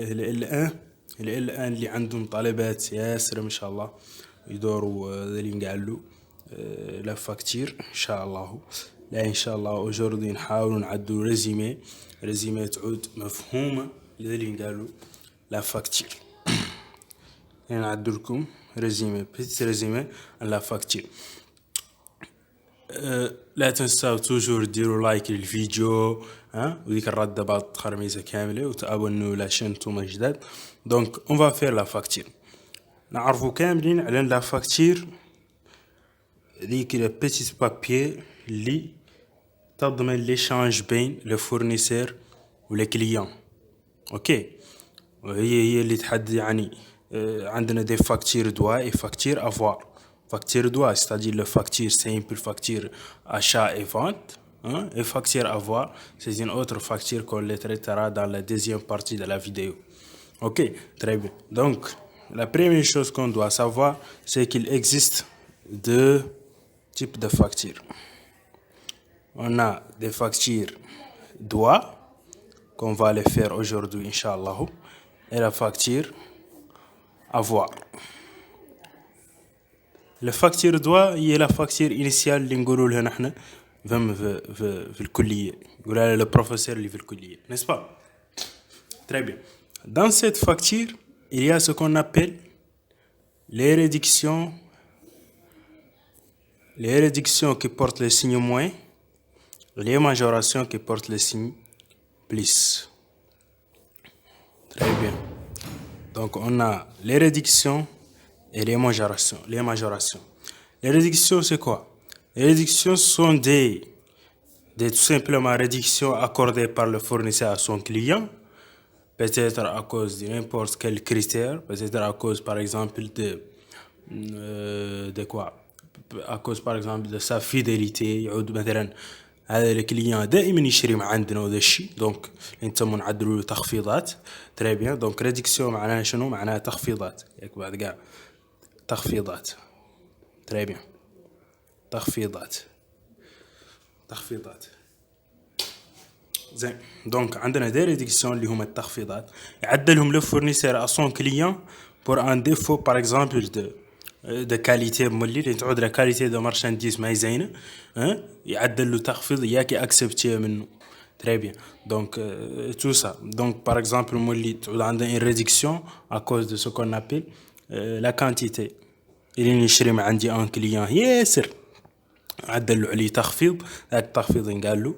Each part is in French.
الان اللي عندهم طلبات ياسر ما شاء الله يدوروا اللي نقالوا لا فاكتير ان شاء الله. لا ان شاء الله اوجوردي نحاولوا نعدوا ريزيمي تعود مفهومه اللي نقالوا لا فاكتير. نعدوا لكم ريزيمي بيتيت ريزيمي لا فاكتير. لا تنسوا توجور ديروا لايك للفيديو وذيك الردة بعد خرميزة كاملة وتابونوا لا شين نتوما جداد. دونك اون فا فير لا فاكتير. نعرفوا كاملين على لا فاكتير ذيك لا بيتيت بابيي اللي تضمن ليشانج بين لو فورنيسور و لي كليون. اوكي وهي اللي تحدد يعني عندنا دي فاكتير دوا اي فاكتير افوار. Facture droit, c'est-à-dire le facture simple, facture achat et vente. Et facture avoir, c'est une autre facture qu'on les traitera dans la deuxième partie de la vidéo. Ok, très bien. Donc, la première chose qu'on doit savoir, c'est qu'il existe deux types de factures. On a des factures droit, qu'on va les faire aujourd'hui, Inch'Allah, et la facture avoir. La facture droit هي la facture initiale اللي نقولوا لها نحن في الكلية يقولها le professeur اللي في الكلية, n'est-ce pas? Très bien. Dans cette facture, il y a ce qu'on appelle les réductions qui portent le signe moins, les majorations qui portent le signe plus. Très bien. Donc on a les réductions et les majorations. Les réductions, c'est quoi? Les réductions sont des tout simplement réductions accordées par le fournisseur à son client, peut-être à cause de n'importe quel critère, peut-être à cause par exemple de quoi? À cause par exemple de sa fidélité. يعود مثلا هذا الكليان دائما يشتري مع عندنا وذا الشيء, دونك نتم نعدلوا له تخفيضات. تري بيان. دونك ريدكسيون معناها شنو؟ معناها تخفيضات. ياك بعد كاع تخفيضات. تري بيان. تخفيضات زين. دونك عندنا دي ريدكسيون اللي هما التخفيضات يعدلهم لو فورنيسور ا سون كليون بور ان ديفو باغ اكزومبل de qualité مولي اللي تعود لا كاليتي دو مارشانديز ماي زينه, يعدل له تخفيض ياك اكسبتيه منه. تري بيان. دونك تو سا. دونك باغ اكزومبل مولي تعود عندنا ان ريدكسيون ا كوز دو سو كون ابيل لا كانتيتي اللي نشري مع عندي ان كليون ياسر, عدل له عليه تخفيض. هذا التخفيض نقال له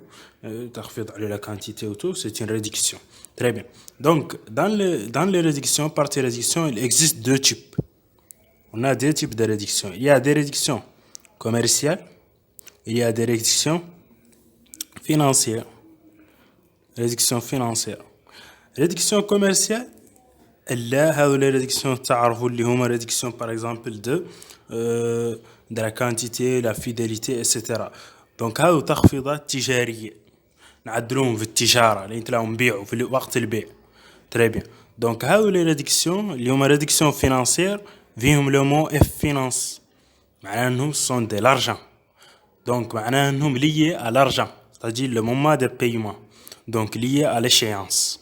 تخفيض على لا كانتيتي و تو, سي une réduction. Très bien. Donc dans les réductions, partie réduction, il existe deux types. On a deux types de réductions. Il y a des réductions commerciales, il y a des réductions financières. Réduction commerciale, là, هذول les réductions تعرفوا اللي هما réduction par exemple de la quantité, la fidélité, etc. Donc هذو تخفيضات تجارية نعدلوهم في التجارة اللي نتلاهم نبيعوا في وقت البيع. Très bien. Donc هذول les réductions اللي هما réduction financière فيهم لو مو اف فينانس, معناها انهم سون دي لارجان. دونك معناها انهم liés à l'argent, c'est-à-dire le moment de paiement, donc lié à l'échéance.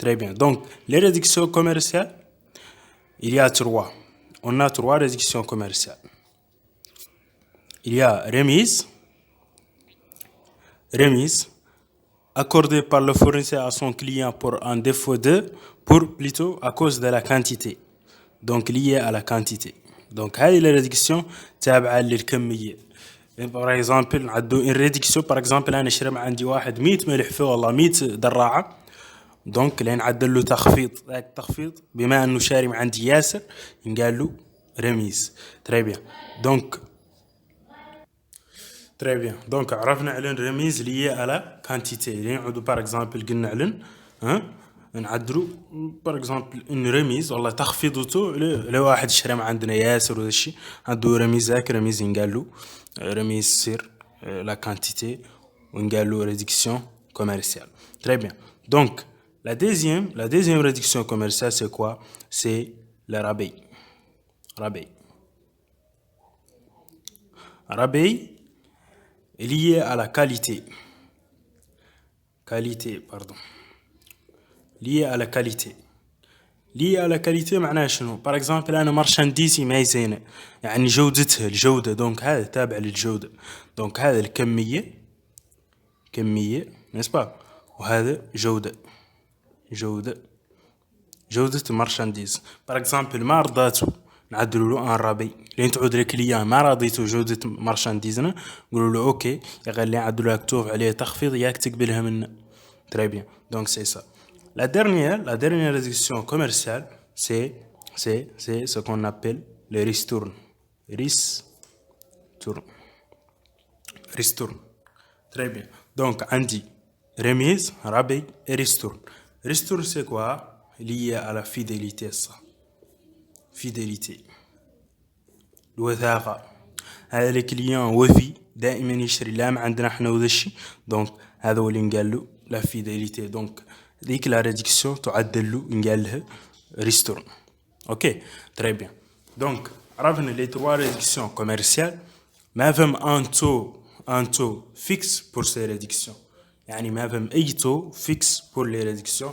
Très bien. Donc les réductions commerciales, il y a trois. On a trois réductions commerciales. Il y a remise accordée par le fournisseur à son client pour un défaut plutôt à cause de la quantité, donc lié à la quantité. Donc هذه la réduction تابعة للكمية. par exemple نعدو une réduction par exemple أنا نشري مع عندي واحد 100 ملحفة والله 100 دراعة, دونك لين عدل له تخفيض. ذاك التخفيض بما أنه شاري مع عندي ياسر ينقال له رميز. تري بيان. دونك عرفنا على الرميز ليا على كانتيتي. لين نعودو par exemple قلنا علن نعدلو باغ اكزومبل ان ريميز والله تخفيضته لواحد شرا مع عندنا ياسر وذا الشيء, عنده ريميز. ذاك ريميز نقالو ريميز سير لا كانتيتي ونقالو ريدكسيون كوميرسيال. تري بيان. دونك la deuxième réduction commerciale, c'est quoi? C'est le rabais. Rabais lié à la qualité, lié à la qualité. lié à la qualité معناها شنو par exemple أنا مارشانديزي ماهي زينة يعني جودتها الجودة دونك هذا تابع للجودة دونك هذا كمية نسبة وهذا جودة المارشانديز par exemple ما رضاتو نعدلوا له ان رابي لين تعود الكليان ما راضيتو جودة مارشانديزنا نقولوا له اوكي يا غير اللي نعدلوا مكتوب عليه تخفيض ياك تقبلها منا très bien donc c'est ça la dernière réduction commerciale c'est ce qu'on appelle le ristourne très bien donc عندي remise rabais et ristourne c'est quoi lié à la fidélité ça الوثاقة هذا الكليان وفي دائما يشتري لا ما عندنا احنا وذا الشيء دونك هذا هو اللي نقال له لا فيديليتي دونك ذيك لا ريدكسيون تعدل له نقال لها ريستورن اوكي تري بيان دونك عرفنا لي تروا ريدكسيون كوميرسيال ما فهم ان تو فيكس بور سي ريدكسيون يعني ما فهم اي تو فيكس بور لي ريدكسيون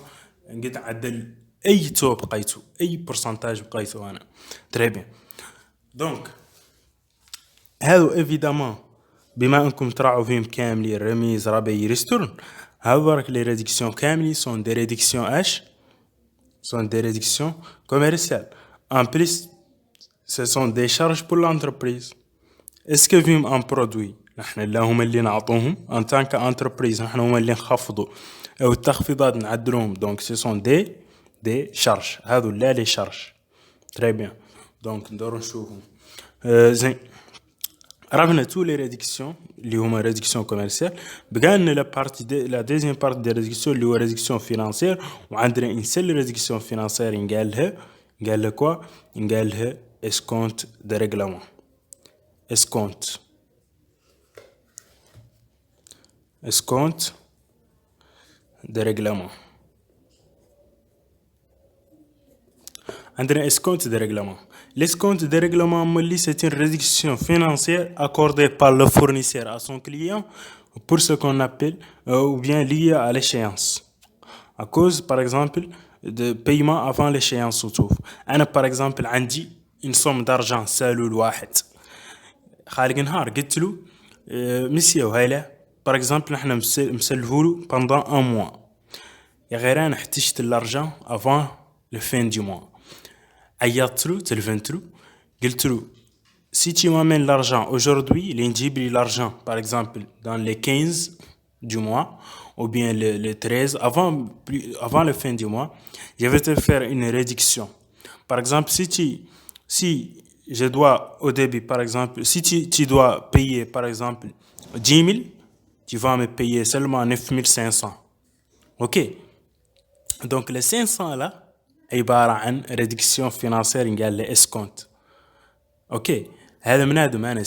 نقدر نعدل اي تو بقيتو اي بورسنتاج بقيتو انا تري بيان دونك هادو ايفيدامون بما انكم تراعوا فيهم كاملين رميز رابي ريستورن هادو برك لي ريدكسيون كاملين سون دي ريدكسيون سون دي ريدكسيون كوميرسيال ان بليس سي سون دي شارج بور لانتربريز اسكو فيهم ان برودوي نحن لا هما اللي نعطوهم ان تانك انتربريز نحن هما اللي نخفضوا او التخفيضات نعدلوهم دونك سي سون دي شارج هادو لا لي شارج تري بيان دونك ندورو نشوفو زين عرفنا تو لي ريدكسيون اللي هما ريدكسيون كوميرسيال بقى لنا لا دوزيام بارت دي ريدكسيون اللي هو ريدكسيون فينانسير وعندنا ان سيل ريدكسيون فينانسير نقال لها كوا نقال لها اسكونت دي ريغلامون اسكونت دي ريغلامون عندنا escompte de règlement. L'escompte de règlement, c'est une réduction financière accordée par le fournisseur à son client pour ce qu'on appelle ou bien lié à l'échéance. À cause, par exemple, de paiement avant l'échéance au tout. Par exemple, عندي une somme d'argent سالو الواحد. خالق نهار قلت له مسيو هايله par exemple نحن مسلفولو pendant un mois. يا غير أنا احتجت l'argent avant le fin du mois. عيطت له تلفنت له قلت له si tu m'amènes l'argent aujourd'hui اللي نجيب لي l'argent par exemple dans les 15 du mois ou bien le 13 avant la fin du mois je vais te faire une réduction par exemple si je dois au début par exemple si tu dois payer par exemple 10 000 tu vas me payer seulement 9 500 ok donc les 500 là عبارة عن ريدكسيون فينانسير نقال له اسكونت اوكي هذا منادم انا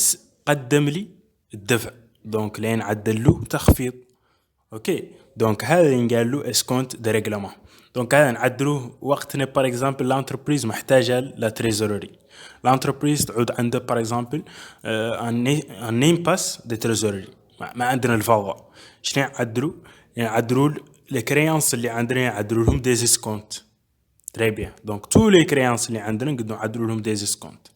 قدم لي الدفع دونك لين عدل له تخفيض اوكي دونك هذا نقال له اسكونت دي ريغلامون دونك هذا نعدلوه وقتنا بار اكزامبل لانتربريز محتاجه لا تريزوري لانتربريز تعود عنده بار اكزامبل ان نيم باس دي تريزوري ما عندنا الفوضى شنو يعدلوا لي كريانس اللي عندنا يعدلوا لهم دي اسكونت très bien donc tous les créances اللي عندنا نقدروا نعدلوا لهم دي ديسكونت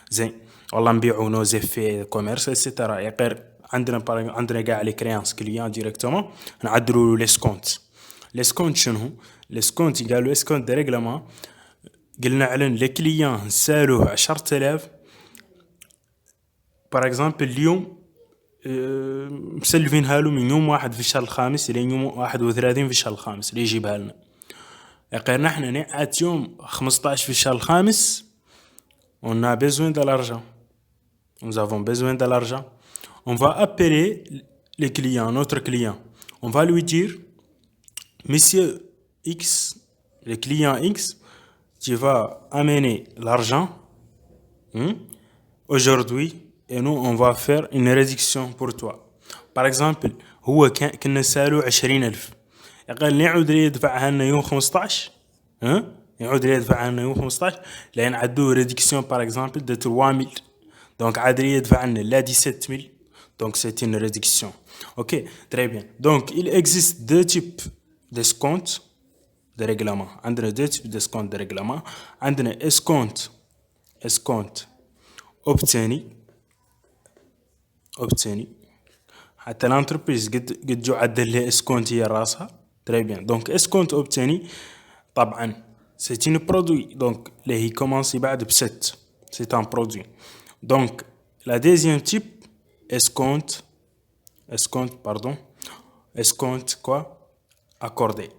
زين والله نبيعوا نو زيفي كوميرس ايتترا غير عندنا كاع لي كريانس كليان ديريكتومون نعدلوا له لي سكونت شنو لي سكونت قالوا اسكونت دي ريغلامون قلنا على لي كليان نسالوه 10000 باغ اكزومبل اليوم مسلفينها له من يوم 1 في الشهر الخامس الى يوم 31 في الشهر الخامس اللي يجيبها لنا غير نحن نعت يوم 15 في الشهر الخامس on a besoin de l'argent nous avons besoin de l'argent on va appeler les clients notre client on va lui dire monsieur X le client X tu vas amener l'argent aujourd'hui et nous on va faire une réduction pour toi par exemple هو كنا نسالو 20000 قال يعود لي يدفعها لنا يوم 15 يعود لي يدفعها لنا يوم 15 لان عدو ريدكسيون باغ اكزومبل دو 3000 دونك عاد لي يدفع لنا لا 17000 دونك سي une réduction ok très bien donc il existe deux types d'escompte de règlement. عندنا deux types d'escompte de règlement. عندنا escompte obtenu حتى l'entreprise قد جو عدل لها escompte هي راسها. Très bien. Donc escompte obtenu طبعا c'est une produit. Donc اللي هي commence بعد ب 7. C'est un produit. Donc la deuxième type escompte quoi accordé.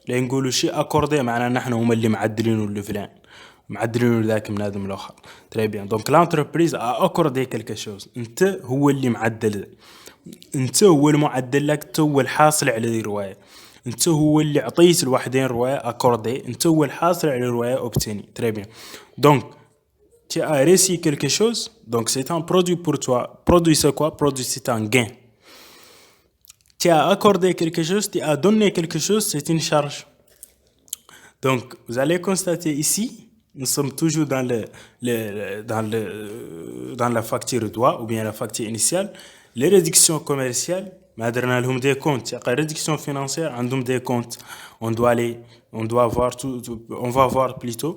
اللي نقولوا شيء accordé معناه نحن هم اللي معدلينه لفلان معدلينه لذاك من هذا من الآخر. Très bien. Donc l'entreprise a accordé quelque chose. انت هو اللي معدل. انت هو المعدل لك. انت هو الحاصل على الرواية. انت هو اللي عطيت الوحدين رواية accordé. انت هو الحاصل على الرواية obtenu. Très bien. Donc tu as réussi quelque chose. Donc c'est un produit pour toi. Produit c'est quoi? Produit c'est un gain. Tu as accordé quelque chose, tu as donné quelque chose, c'est une charge. Donc, vous allez constater ici, nous sommes toujours dans la facture droit ou bien la facture initiale. Les réductions commerciales, des comptes. Il y a des réductions financières, des comptes. On va voir plutôt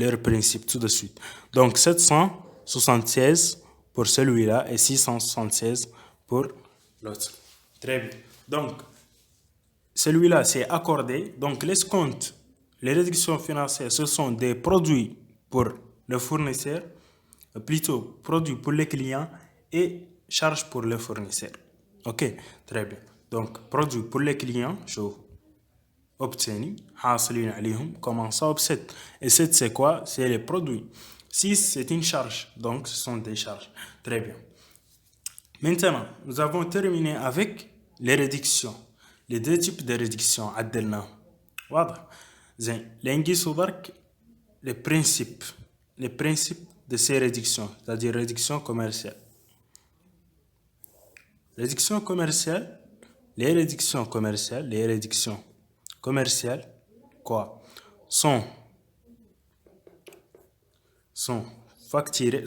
leurs principes tout de suite. Donc, 776 pour celui-là et 676 pour l'autre. Très bien. Donc, celui-là, c'est accordé. Donc, l'escompte, les réductions financières, ce sont des produits pour le fournisseur, plutôt produits pour les clients et charges pour le fournisseur. Ok, très bien. Donc, produits pour les clients, شوف obtenu, حاصلين عليهم, commençant ب 7. Et 7, c'est quoi? C'est les produits. 6, c'est une charge. Donc, ce sont des charges. Très bien. Maintenant, nous avons terminé avec les réductions. Les deux types de réductions. عدلنا. واضح. زين. لنقيسوا برك les principes de ces réductions, c'est-à-dire réduction commerciale. Les réductions commerciales, quoi? Sont facturées.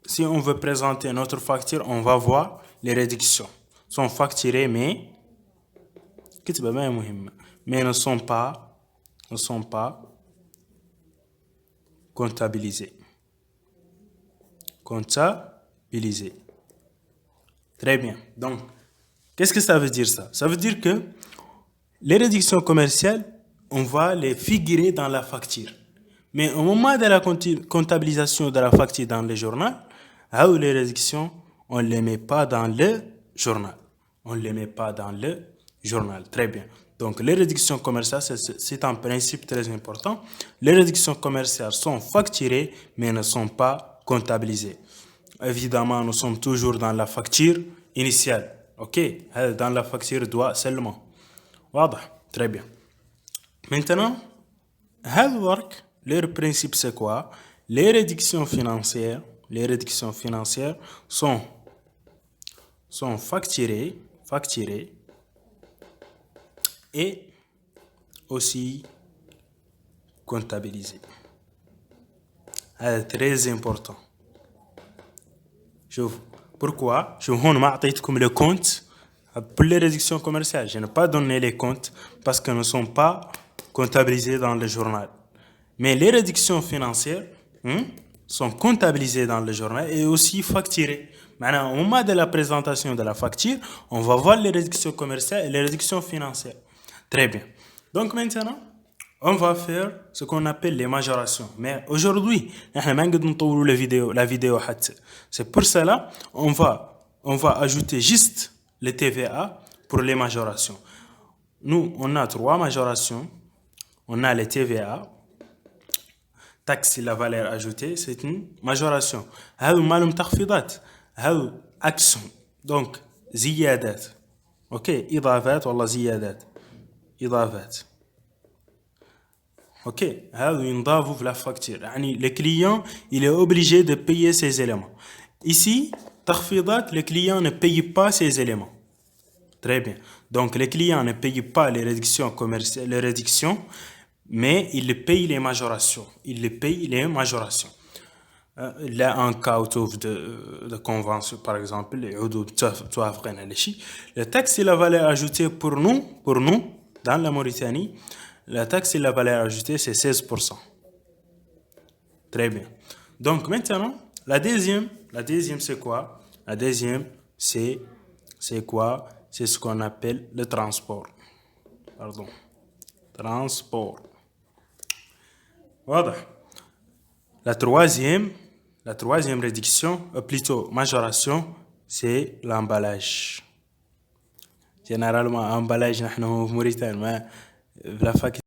Si on veut présenter notre facture, on va voir les réductions. Sont facturées, mais ne sont pas comptabilisées. Très bien. Donc, qu'est-ce que ça veut dire ça? Ça veut dire que les réductions commerciales, on va les figurer dans la facture. Mais au moment de la comptabilisation de la facture dans le journal, les réductions, on ne les met pas dans le journal. Très bien. Donc, les réductions commerciales, c'est un principe très important. Les réductions commerciales sont facturées, mais ne sont pas comptabilisées. Évidemment, nous sommes toujours dans la facture initiale. OK? Dans la facture doit seulement. واضح? Très bien. Maintenant, leur principe, c'est quoi? Les réductions financières sont facturées et aussi comptabilisées. C'est très important. Pourquoi? Je vous ai le compte pour les réductions commerciales. Je n'ai pas donné les comptes parce qu'ils ne sont pas comptabilisés dans le journal. Mais les réductions financières sont comptabilisées dans le journal et aussi facturées. Maintenant, au moment de la présentation de la facture, on va voir les réductions commerciales et les réductions financières. Très bien. Donc maintenant, on va faire ce qu'on appelle les majorations. Mais aujourd'hui, la vidéo. C'est pour cela on va ajouter juste le TVA pour les majorations. Nous, on a 3 majorations. On a le TVA, taxe sur la valeur ajoutée, c'est une majoration. هذو مالهم تخفيضات. هذو عكسهم. Donc زيادات. OK, إضافات والله زيادات. إضافات. OK, هذو ينضافوا في la facture. يعني le client, il est obligé de payer ces éléments. Ici, تخفيضات, le client ne paye pas ces éléments. Très bien. Donc le client ne paye pas les réductions commerciales, les réductions, mais il paye les majorations. là un cas de convention par exemple la taxe et la valeur ajoutée pour nous dans la Mauritanie, la taxe et la valeur ajoutée c'est 16%. Très bien. Donc maintenant la deuxième c'est quoi? La deuxième c'est quoi? C'est ce qu'on appelle le transport. Pardon. Transport. Voilà. La troisième réduction, plutôt majoration, c'est l'emballage. Généralement, emballage, nous, en Mauritanie, la fac